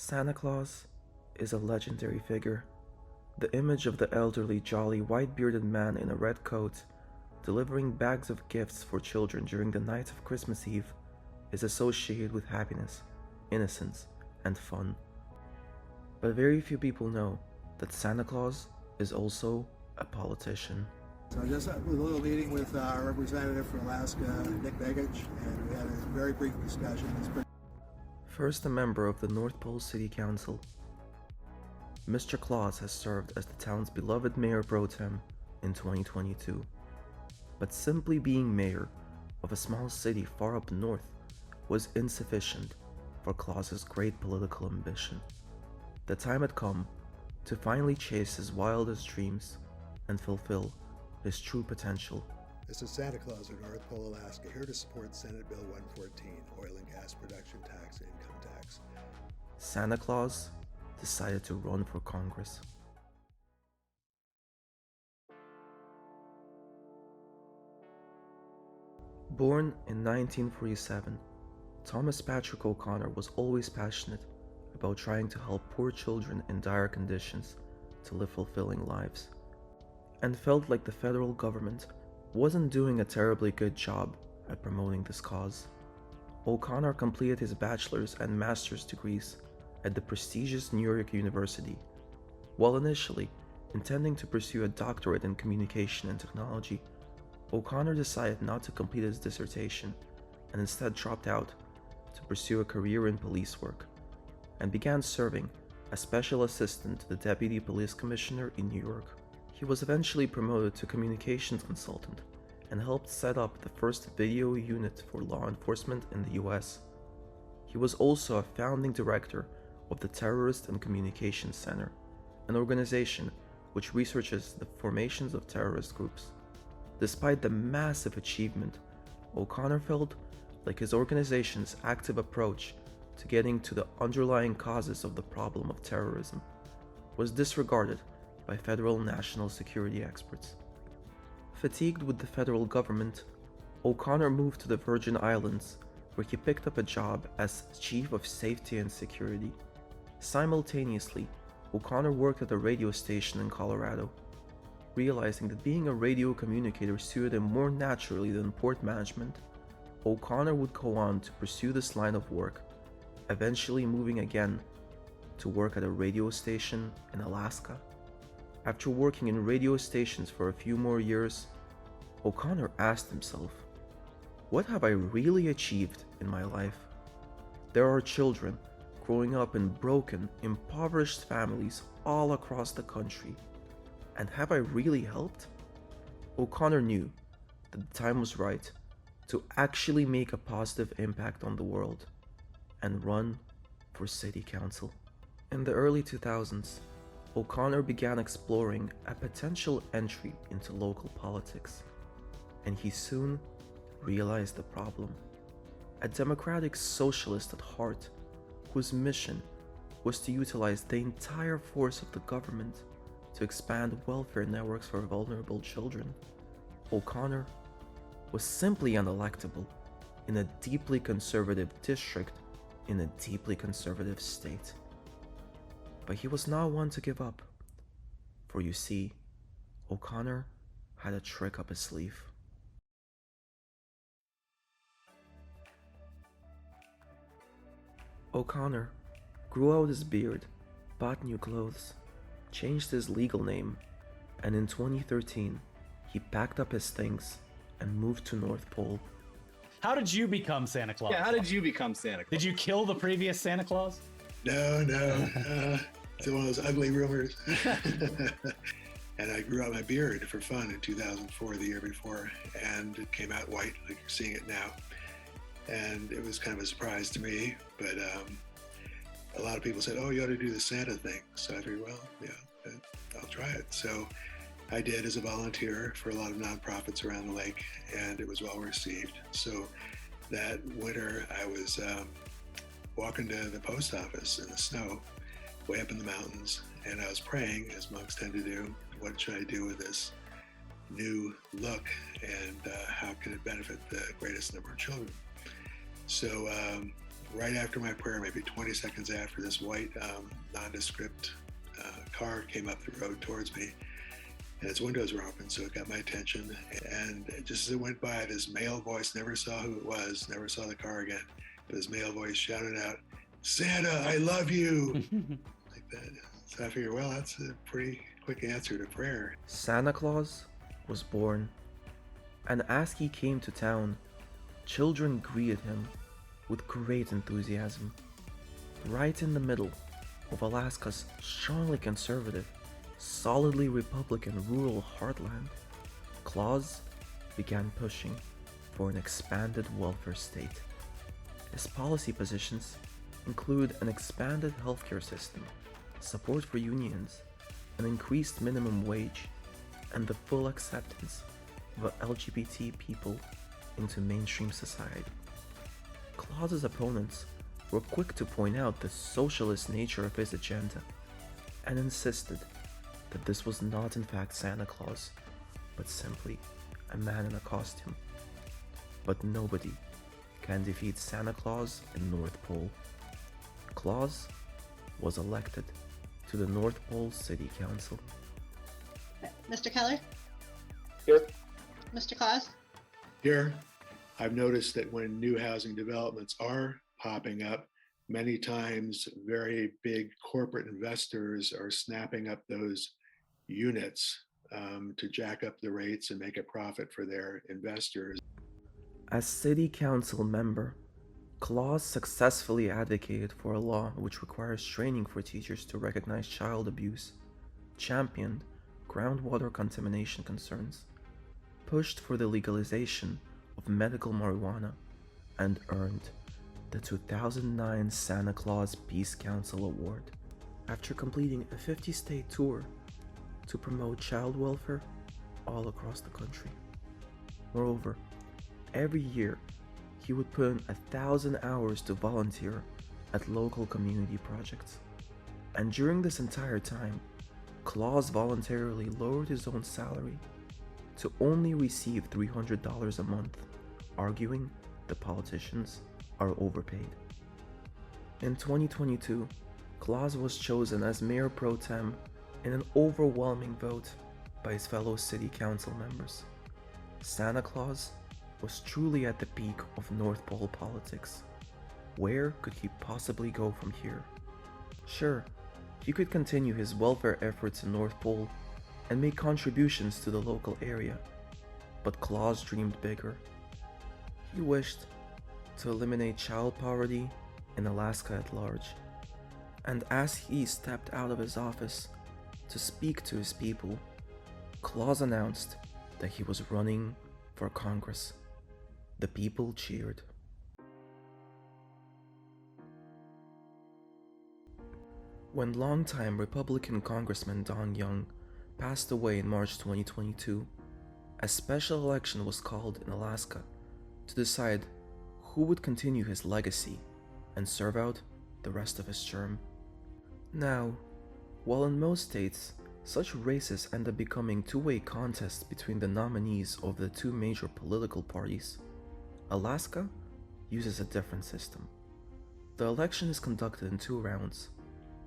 Santa Claus is a legendary figure. The image of the elderly, jolly, white-bearded man in a red coat delivering bags of gifts for children during the night of Christmas Eve is associated with happiness, innocence, and fun. But very few people know that Santa Claus is also a politician. So just a little meeting with our representative from Alaska, Nick Begich, and we had a very brief discussion. First a member of the North Pole City Council, Mr. Claus has served as the town's beloved mayor pro tem in 2022. But simply being mayor of a small city far up north was insufficient for Claus's great political ambition. The time had come to finally chase his wildest dreams and fulfill his true potential. This is Santa Claus of North Pole, Alaska, here to support Senate Bill 114, Oil and Gas Production Tax and Income Tax. Santa Claus decided to run for Congress. Born in 1947, Thomas Patrick O'Connor was always passionate about trying to help poor children in dire conditions to live fulfilling lives, and felt like the federal government wasn't doing a terribly good job at promoting this cause. O'Connor completed his bachelor's and master's degrees at the prestigious New York University, while initially intending to pursue a doctorate in communication and technology. O'Connor decided not to complete his dissertation and instead dropped out to pursue a career in police work, and began serving as special assistant to the Deputy Police Commissioner in New York. He was eventually promoted to communications consultant and helped set up the first video unit for law enforcement in the US. He was also a founding director of the Terrorist and Communications Center, an organization which researches the formations of terrorist groups. Despite the massive achievement, O'Connor felt like his organization's active approach to getting to the underlying causes of the problem of terrorism was disregarded by federal national security experts. Fatigued with the federal government, O'Connor moved to the Virgin Islands, where he picked up a job as Chief of Safety and Security. Simultaneously, O'Connor worked at a radio station in Colorado. Realizing that being a radio communicator suited him more naturally than port management, O'Connor would go on to pursue this line of work, eventually moving again to work at a radio station in Alaska. After working in radio stations for a few more years, O'Connor asked himself, "What have I really achieved in my life? There are children growing up in broken, impoverished families all across the country. And have I really helped?" O'Connor knew that the time was right to actually make a positive impact on the world and run for city council. In the early 2000s, O'Connor began exploring a potential entry into local politics, and he soon realized the problem. A democratic socialist at heart, whose mission was to utilize the entire force of the government to expand welfare networks for vulnerable children, O'Connor was simply unelectable in a deeply conservative district in a deeply conservative state. But he was not one to give up, for you see, O'Connor had a trick up his sleeve. O'Connor grew out his beard, bought new clothes, changed his legal name, and in 2013, he packed up his things and moved to North Pole. How did you become Santa Claus? Yeah, how did you become Santa Claus? Did you kill the previous Santa Claus? No. It's one of those ugly rumors. And I grew out my beard for fun in 2004, the year before, and it came out white, like you're seeing it now. And it was kind of a surprise to me, but a lot of people said, "Oh, you ought to do the Santa thing." So I figured, well, yeah, I'll try it. So I did as a volunteer for a lot of nonprofits around the lake, and it was well received. So that winter, I was walking to the post office in the snow, way up in the mountains, and I was praying, as monks tend to do, what should I do with this new look, and how can it benefit the greatest number of children? So right after my prayer, maybe 20 seconds after, this white nondescript car came up the road towards me, and its windows were open, so it got my attention. And just as it went by, this male voice, never saw who it was, never saw the car again, but this male voice shouted out, "Santa, I love you," like that. So I figured, well, that's a pretty quick answer to prayer. Santa Claus was born, and as he came to town, children greeted him with great enthusiasm. Right in the middle of Alaska's strongly conservative, solidly Republican rural heartland, Claus began pushing for an expanded welfare state. His policy positions include an expanded healthcare system, support for unions, an increased minimum wage, and the full acceptance of LGBT people into mainstream society. Claus's opponents were quick to point out the socialist nature of his agenda and insisted that this was not in fact Santa Claus, but simply a man in a costume. But nobody can defeat Santa Claus in North Pole. Claus was elected to the North Pole City Council. Mr. Keller? Here. Mr. Claus? Here, I've noticed that when new housing developments are popping up, many times very big corporate investors are snapping up those units to jack up the rates and make a profit for their investors. As city council member, Claus successfully advocated for a law which requires training for teachers to recognize child abuse, championed groundwater contamination concerns, pushed for the legalization of medical marijuana, and earned the 2009 Santa Claus Peace Council Award after completing a 50-state tour to promote child welfare all across the country. Moreover, every year he would put in 1,000 hours to volunteer at local community projects. And during this entire time, Claus voluntarily lowered his own salary to only receive $300 a month, arguing the politicians are overpaid. In 2022, Claus was chosen as mayor pro tem in an overwhelming vote by his fellow city council members. Santa Claus was truly at the peak of North Pole politics. Where could he possibly go from here? Sure, he could continue his welfare efforts in North Pole and make contributions to the local area, but Claus dreamed bigger. He wished to eliminate child poverty in Alaska at large. And as he stepped out of his office to speak to his people, Claus announced that he was running for Congress. The people cheered. When longtime Republican Congressman Don Young passed away in March 2022, a special election was called in Alaska to decide who would continue his legacy and serve out the rest of his term. Now, while in most states, such races end up becoming two-way contests between the nominees of the two major political parties, Alaska uses a different system. The election is conducted in 2 rounds.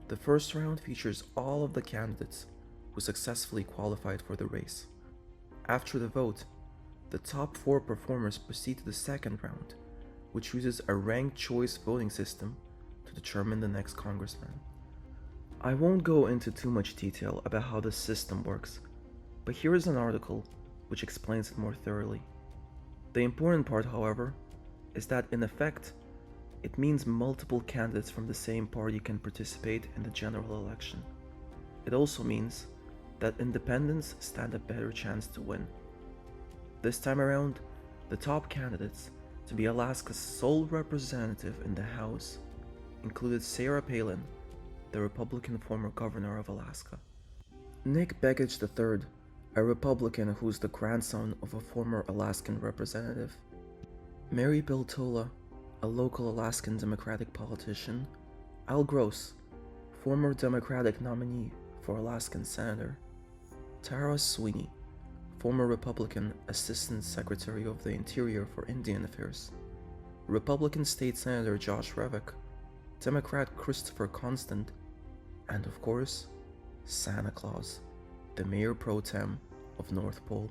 The first round features all of the candidates who successfully qualified for the race. After the vote, the top 4 performers proceed to the second round, which uses a ranked choice voting system to determine the next congressman. I won't go into too much detail about how this system works, but here is an article which explains it more thoroughly. The important part, however, is that in effect, it means multiple candidates from the same party can participate in the general election. It also means that independents stand a better chance to win. This time around, the top candidates to be Alaska's sole representative in the House included Sarah Palin, the Republican former governor of Alaska; Nick Begich III, a Republican who's the grandson of a former Alaskan representative; Mary Biltola, a local Alaskan Democratic politician; Al Gross, former Democratic nominee for Alaskan senator; Tara Sweeney, former Republican Assistant Secretary of the Interior for Indian Affairs; Republican State Senator Josh Revick, Democrat Christopher Constant, and of course, Santa Claus, the mayor pro tem of North Pole.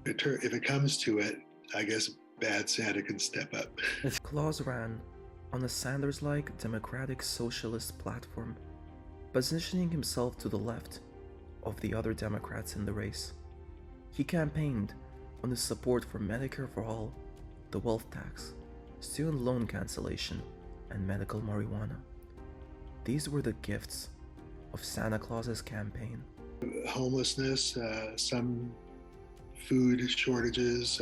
If it comes to it, I guess bad Santa can step up. Claus ran on a Sanders-like democratic socialist platform, positioning himself to the left of the other Democrats in the race. He campaigned on his support for Medicare for all, the wealth tax, student loan cancellation, and medical marijuana. These were the gifts of Santa Claus's campaign. Homelessness, some food shortages,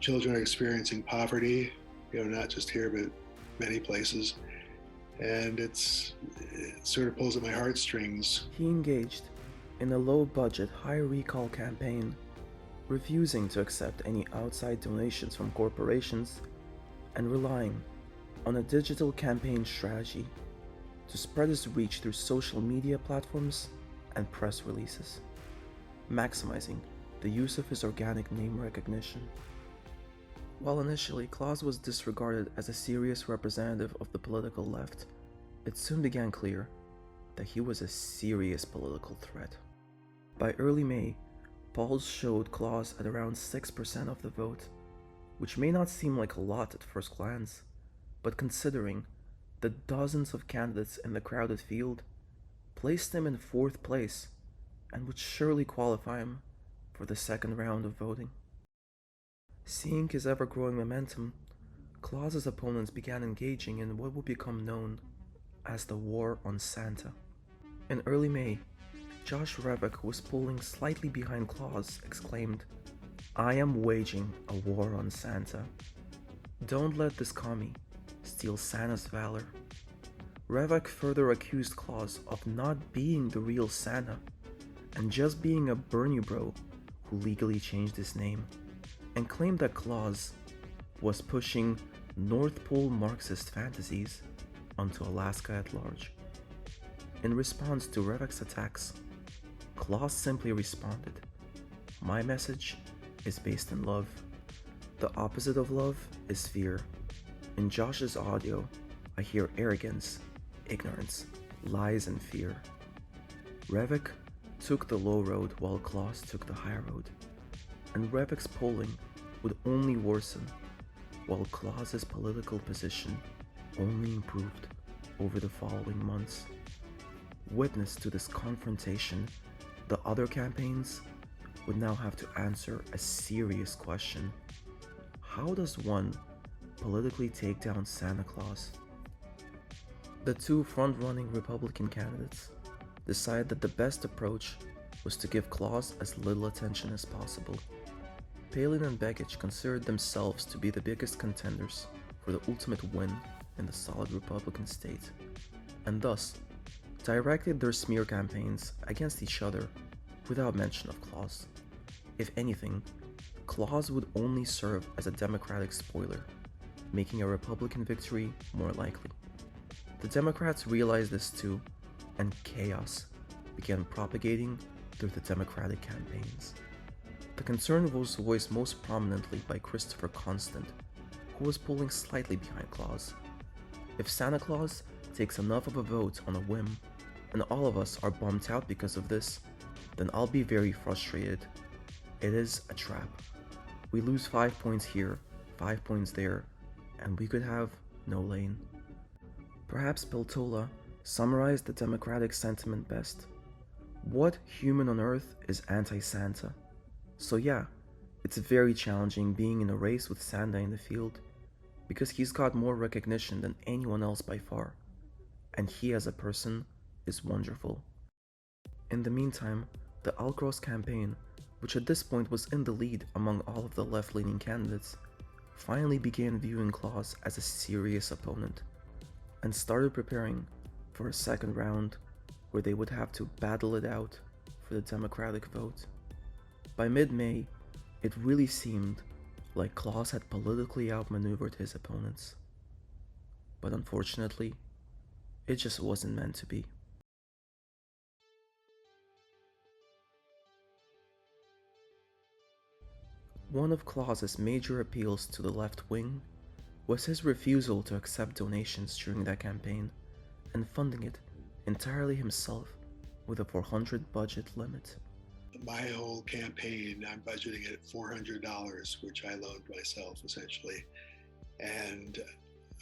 children are experiencing poverty, not just here, but many places. And it sort of pulls at my heartstrings. He engaged in a low-budget, high-recall campaign, refusing to accept any outside donations from corporations and relying on a digital campaign strategy to spread his reach through social media platforms and press releases, maximizing the use of his organic name recognition. While initially Claus was disregarded as a serious representative of the political left, it soon became clear that he was a serious political threat. By early May, polls showed Claus at around 6% of the vote, which may not seem like a lot at first glance, but considering the dozens of candidates in the crowded field, placed him in 4th place and would surely qualify him for the second round of voting. Seeing his ever-growing momentum, Claus's opponents began engaging in what would become known as the War on Santa. In early May, Josh Revick, who was polling slightly behind Claus, exclaimed, "I am waging a war on Santa. Don't let this commie steal Santa's valor." Revick further accused Claus of not being the real Santa and just being a Bernie bro who legally changed his name, and claimed that Claus was pushing North Pole Marxist fantasies onto Alaska at large. In response to Revick's attacks, Claus simply responded, "My message is based in love. The opposite of love is fear. In Josh's audio, I hear arrogance, ignorance, lies, and fear." Revick took the low road while Claus took the high road, and Revick's polling would only worsen, while Claus's political position only improved over the following months. Witness to this confrontation, the other campaigns would now have to answer a serious question. How does one politically take down Santa Claus? The two front-running Republican candidates decided that the best approach was to give Claus as little attention as possible. Palin and Begich considered themselves to be the biggest contenders for the ultimate win in the solid Republican state, and thus directed their smear campaigns against each other without mention of Claus. If anything, Claus would only serve as a Democratic spoiler, making a Republican victory more likely. The Democrats realized this too, and chaos began propagating through the Democratic campaigns. The concern was voiced most prominently by Christopher Constant, who was polling slightly behind Claus. If Santa Claus takes enough of a vote on a whim, and all of us are bummed out because of this, then I'll be very frustrated. It is a trap. We lose 5 points here, 5 points there, and we could have no lane. Perhaps Peltola summarized the Democratic sentiment best. What human on earth is anti-Santa? So yeah, it's very challenging being in a race with Santa in the field, because he's got more recognition than anyone else by far, and he as a person is wonderful. In the meantime, the Alcross campaign, which at this point was in the lead among all of the left-leaning candidates, finally began viewing Claus as a serious opponent, and started preparing for a second round where they would have to battle it out for the Democratic vote. By mid-May, it really seemed like Claus had politically outmaneuvered his opponents. But unfortunately, it just wasn't meant to be. One of Claus's major appeals to the left wing was his refusal to accept donations during that campaign and funding it entirely himself with a $400 budget limit. My whole campaign, I'm budgeting it at $400, which I loaned myself essentially. And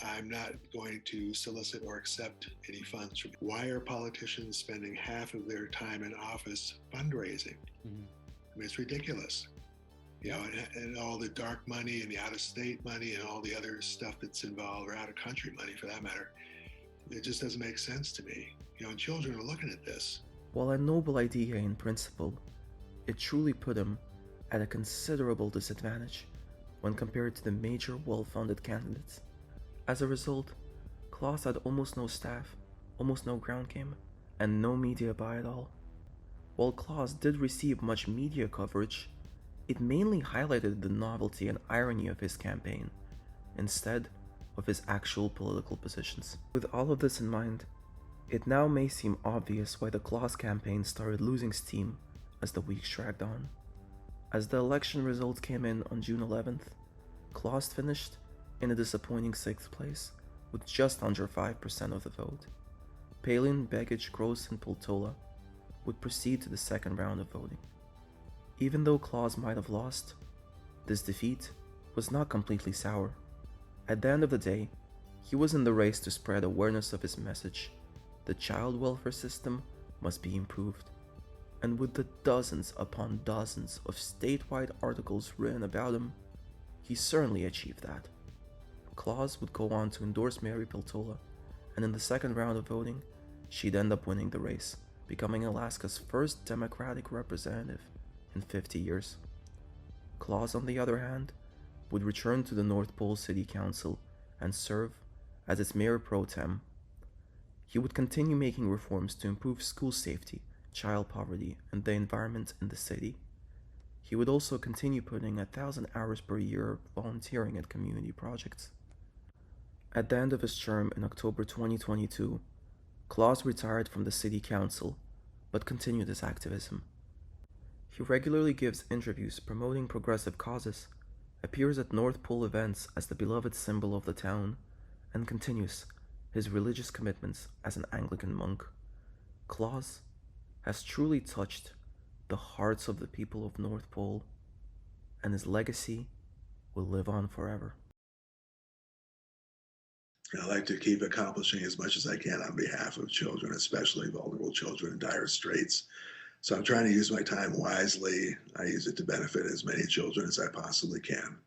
I'm not going to solicit or accept any funds from. Why are politicians spending half of their time in office fundraising? Mhm. I mean, it's ridiculous. You know, and all the dark money and the out-of-state money and all the other stuff that's involved, or out-of-country money for that matter, it just doesn't make sense to me. You know, and children are looking at this. While a noble idea in principle, it truly put him at a considerable disadvantage when compared to the major well-funded candidates. As a result, Claus had almost no staff, almost no ground game, and no media buy at all. While Claus did receive much media coverage, it mainly highlighted the novelty and irony of his campaign, instead of his actual political positions. With all of this in mind, it now may seem obvious why the Claus campaign started losing steam as the weeks dragged on. As the election results came in on June 11th, Claus finished in a disappointing 6th place with just under 5% of the vote. Palin, Begich, Gross, and Pultola would proceed to the second round of voting. Even though Claus might have lost, this defeat was not completely sour. At the end of the day, he was in the race to spread awareness of his message. The child welfare system must be improved. And with the dozens upon dozens of statewide articles written about him, he certainly achieved that. Claus would go on to endorse Mary Peltola, and in the second round of voting, she'd end up winning the race, becoming Alaska's first Democratic representative in 50 years. Claus, on the other hand, would return to the North Pole City Council and serve as its mayor pro tem. He would continue making reforms to improve school safety, child poverty, and the environment in the city. He would also continue putting 1,000 hours per year volunteering at community projects. At the end of his term in October 2022, Claus retired from the city council, but continued his activism. He regularly gives interviews promoting progressive causes, appears at North Pole events as the beloved symbol of the town, and continues his religious commitments as an Anglican monk. Claus has truly touched the hearts of the people of North Pole, and his legacy will live on forever. I like to keep accomplishing as much as I can on behalf of children, especially vulnerable children in dire straits. So I'm trying to use my time wisely. I use it to benefit as many children as I possibly can.